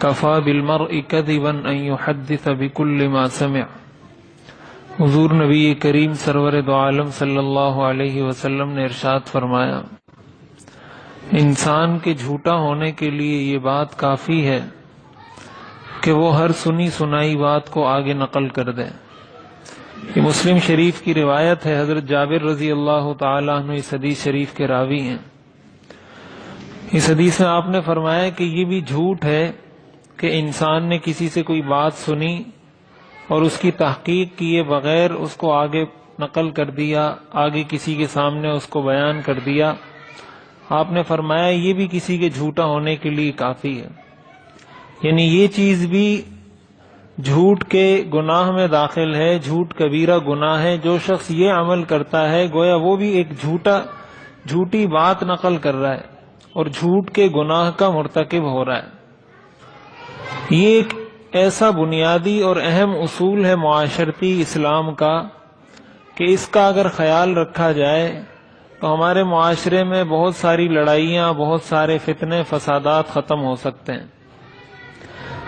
کفا بالمرء کذبا ان یحدث بکل ما سمع۔ حضور نبی کریم سرور دو عالم صلی اللہ علیہ وسلم نے ارشاد فرمایا، انسان کے جھوٹا ہونے کے لیے یہ بات کافی ہے کہ وہ ہر سنی سنائی بات کو آگے نقل کر دے۔ یہ مسلم شریف کی روایت ہے، حضرت جابر رضی اللہ تعالیٰ عنہ اس حدیث شریف کے راوی ہیں۔ اس حدیث میں آپ نے فرمایا کہ یہ بھی جھوٹ ہے کہ انسان نے کسی سے کوئی بات سنی اور اس کی تحقیق کیے بغیر اس کو آگے نقل کر دیا، آگے کسی کے سامنے اس کو بیان کر دیا۔ آپ نے فرمایا یہ بھی کسی کے جھوٹا ہونے کے لیے کافی ہے، یعنی یہ چیز بھی جھوٹ کے گناہ میں داخل ہے، جھوٹ کبیرہ گناہ ہے۔ جو شخص یہ عمل کرتا ہے گویا وہ بھی ایک جھوٹی بات نقل کر رہا ہے اور جھوٹ کے گناہ کا مرتکب ہو رہا ہے۔ یہ ایک ایسا بنیادی اور اہم اصول ہے معاشرتی اسلام کا کہ اس کا اگر خیال رکھا جائے تو ہمارے معاشرے میں بہت ساری لڑائیاں، بہت سارے فتنے فسادات ختم ہو سکتے ہیں۔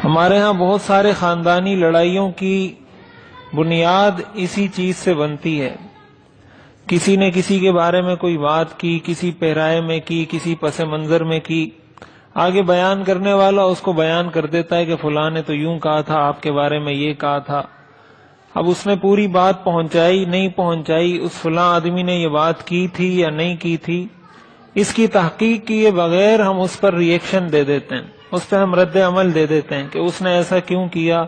ہمارے ہاں بہت سارے خاندانی لڑائیوں کی بنیاد اسی چیز سے بنتی ہے۔ کسی نے کسی کے بارے میں کوئی بات کی، کسی پیرائے میں کی، کسی پس منظر میں کی، آگے بیان کرنے والا اس کو بیان کر دیتا ہے کہ فلاں نے تو یوں کہا تھا، آپ کے بارے میں یہ کہا تھا۔ اب اس نے پوری بات پہنچائی نہیں پہنچائی، اس فلاں آدمی نے یہ بات کی تھی یا نہیں کی تھی، اس کی تحقیق کیے بغیر ہم اس پر ری ایکشن دے دیتے ہیں، اس پہ ہم رد عمل دے دیتے ہیں کہ اس نے ایسا کیوں کیا،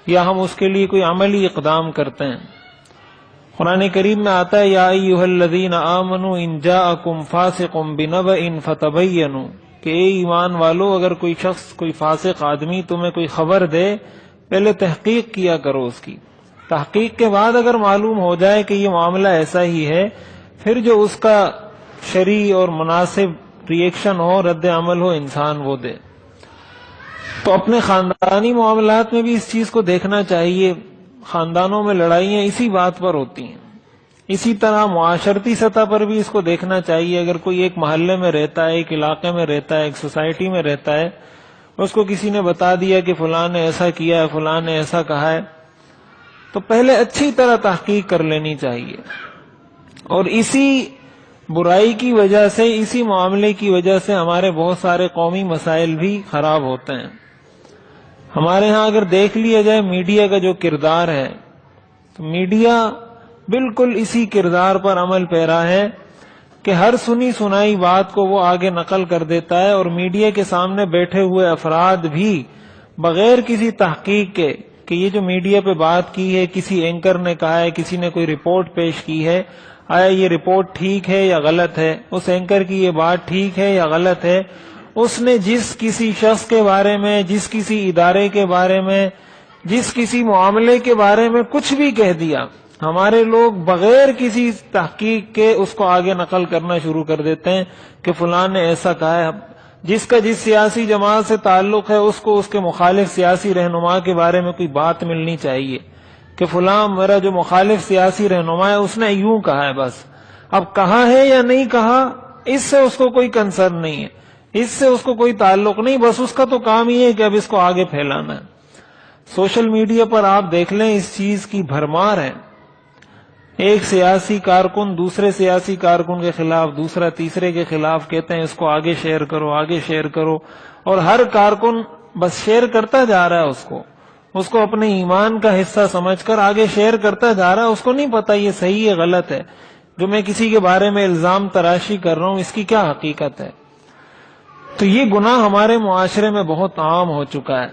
یا ہم اس کے لیے کوئی عملی اقدام کرتے ہیں۔ قرآن کریم میں آتا ہے یا ایھا الذین آمنوا ان جاءکم فاسق بنبأ فتبینوا، کہ اے ایمان والو اگر کوئی شخص، کوئی فاسق آدمی تمہیں کوئی خبر دے، پہلے تحقیق کیا کرو اس کی۔ تحقیق کے بعد اگر معلوم ہو جائے کہ یہ معاملہ ایسا ہی ہے، پھر جو اس کا شرعی اور مناسب ری ایکشن ہو، رد عمل ہو، انسان وہ دے۔ تو اپنے خاندانی معاملات میں بھی اس چیز کو دیکھنا چاہیے۔ خاندانوں میں لڑائیاں اسی بات پر ہوتی ہیں۔ اسی طرح معاشرتی سطح پر بھی اس کو دیکھنا چاہیے۔ اگر کوئی ایک محلے میں رہتا ہے، ایک علاقے میں رہتا ہے، ایک سوسائٹی میں رہتا ہے، اس کو کسی نے بتا دیا کہ فلاں نے ایسا کیا ہے، فلاں نے ایسا کہا ہے، تو پہلے اچھی طرح تحقیق کر لینی چاہیے۔ اور اسی برائی کی وجہ سے، اسی معاملے کی وجہ سے ہمارے بہت سارے قومی مسائل بھی خراب ہوتے ہیں۔ ہمارے ہاں اگر دیکھ لیا جائے میڈیا کا جو کردار ہے، تو میڈیا بالکل اسی کردار پر عمل پیرا ہے کہ ہر سنی سنائی بات کو وہ آگے نقل کر دیتا ہے، اور میڈیا کے سامنے بیٹھے ہوئے افراد بھی بغیر کسی تحقیق کے کہ یہ جو میڈیا پہ بات کی ہے، کسی اینکر نے کہا ہے، کسی نے کوئی رپورٹ پیش کی ہے، آیا یہ رپورٹ ٹھیک ہے یا غلط ہے، اس اینکر کی یہ بات ٹھیک ہے یا غلط ہے، اس نے جس کسی شخص کے بارے میں، جس کسی ادارے کے بارے میں، جس کسی معاملے کے بارے میں کچھ بھی کہہ دیا، ہمارے لوگ بغیر کسی تحقیق کے اس کو آگے نقل کرنا شروع کر دیتے ہیں کہ فلاں نے ایسا کہا ہے۔ جس کا جس سیاسی جماعت سے تعلق ہے، اس کو اس کے مخالف سیاسی رہنما کے بارے میں کوئی بات ملنی چاہیے کہ فلاں میرا جو مخالف سیاسی رہنما ہے اس نے یوں کہا ہے۔ بس اب کہا ہے یا نہیں کہا، اس سے اس کو کوئی کنسرن نہیں ہے، اس سے اس کو کوئی تعلق نہیں، بس اس کا تو کام یہ ہے کہ اب اس کو آگے پھیلانا ہے۔ سوشل میڈیا پر آپ دیکھ لیں اس چیز کی بھرمار ہے۔ ایک سیاسی کارکن دوسرے سیاسی کارکن کے خلاف، دوسرا تیسرے کے خلاف کہتے ہیں اس کو آگے شیئر کرو، آگے شیئر کرو، اور ہر کارکن بس شیئر کرتا جا رہا ہے، اس کو اپنے ایمان کا حصہ سمجھ کر آگے شیئر کرتا جا رہا ہے۔ اس کو نہیں پتا یہ صحیح ہے غلط ہے، جو میں کسی کے بارے میں الزام تراشی کر رہا ہوں اس کی کیا حقیقت ہے۔ تو یہ گناہ ہمارے معاشرے میں بہت عام ہو چکا ہے۔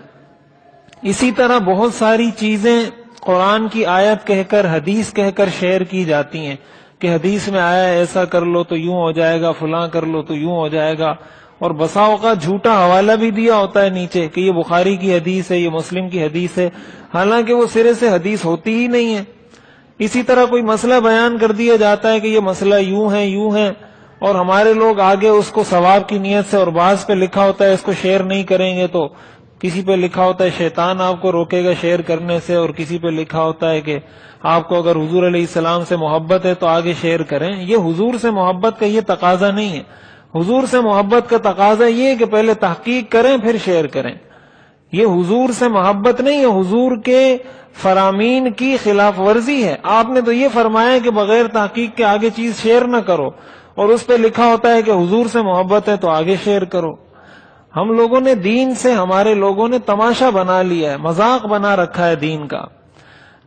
اسی طرح بہت ساری چیزیں قرآن کی آیت کہہ کر، حدیث کہہ کر شیئر کی جاتی ہیں کہ حدیث میں آیا ایسا کر لو تو یوں ہو جائے گا، فلاں کر لو تو یوں ہو جائے گا، اور بسا اوقات جھوٹا حوالہ بھی دیا ہوتا ہے نیچے کہ یہ بخاری کی حدیث ہے، یہ مسلم کی حدیث ہے، حالانکہ وہ سرے سے حدیث ہوتی ہی نہیں ہے۔ اسی طرح کوئی مسئلہ بیان کر دیا جاتا ہے کہ یہ مسئلہ یوں ہے، اور ہمارے لوگ آگے اس کو ثواب کی نیت سے، اور بعض پہ لکھا ہوتا ہے اس کو شیئر نہیں کریں گے، تو کسی پہ لکھا ہوتا ہے شیطان آپ کو روکے گا شیئر کرنے سے، اور کسی پہ لکھا ہوتا ہے کہ آپ کو اگر حضور علیہ السلام سے محبت ہے تو آگے شیئر کریں۔ یہ حضور سے محبت کا یہ تقاضا نہیں ہے۔ حضور سے محبت کا تقاضا یہ ہے کہ پہلے تحقیق کریں پھر شیئر کریں۔ یہ حضور سے محبت نہیں، یہ حضور کے فرامین کی خلاف ورزی ہے۔ آپ نے تو یہ فرمایا کہ بغیر تحقیق کے آگے چیز شیئر نہ کرو، اور اس پہ لکھا ہوتا ہے کہ حضور سے محبت ہے تو آگے شیئر کرو۔ ہم لوگوں نے دین سے، ہمارے لوگوں نے تماشا بنا لیا ہے، مذاق بنا رکھا ہے دین کا۔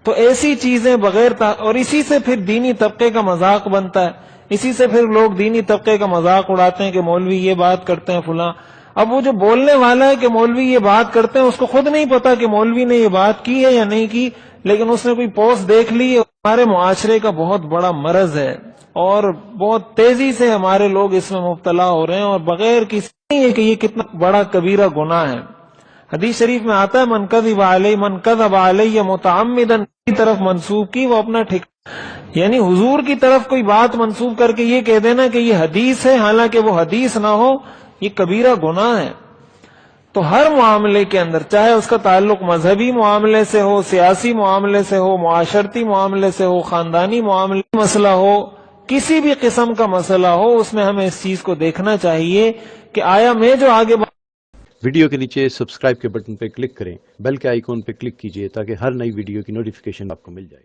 تو ایسی چیزیں بغیر اور اسی سے پھر دینی طبقے کا مذاق بنتا ہے، اسی سے پھر لوگ دینی طبقے کا مذاق اڑاتے ہیں کہ مولوی یہ بات کرتے ہیں فلاں۔ اب وہ جو بولنے والا ہے کہ مولوی یہ بات کرتے ہیں، اس کو خود نہیں پتا کہ مولوی نے یہ بات کی ہے یا نہیں کی، لیکن اس نے کوئی پوسٹ دیکھ لی۔ ہمارے معاشرے کا بہت بڑا مرض ہے، اور بہت تیزی سے ہمارے لوگ اس میں مبتلا ہو رہے ہیں، اور بغیر کسی نہیں ہے کہ یہ کتنا بڑا کبیرہ گناہ ہے۔ حدیث شریف میں آتا ہے من کذب علی متعمدا کی طرف منسوب کی وہ اپنا یعنی حضور کی طرف کوئی بات منسوب کر کے یہ کہہ دینا کہ یہ حدیث ہے، حالانکہ وہ حدیث نہ ہو، یہ کبیرہ گناہ ہے۔ تو ہر معاملے کے اندر، چاہے اس کا تعلق مذہبی معاملے سے ہو، سیاسی معاملے سے ہو، معاشرتی معاملے سے ہو، خاندانی معاملے مسئلہ ہو، کسی بھی قسم کا مسئلہ ہو، اس میں ہمیں اس چیز کو دیکھنا چاہیے کہ آیا میں جو آگے ویڈیو کے نیچے سبسکرائب کے بٹن پہ کلک کریں، بیل کے آئیکن پہ کلک کیجئے تاکہ ہر نئی ویڈیو کی نوٹیفیکیشن آپ کو مل جائے۔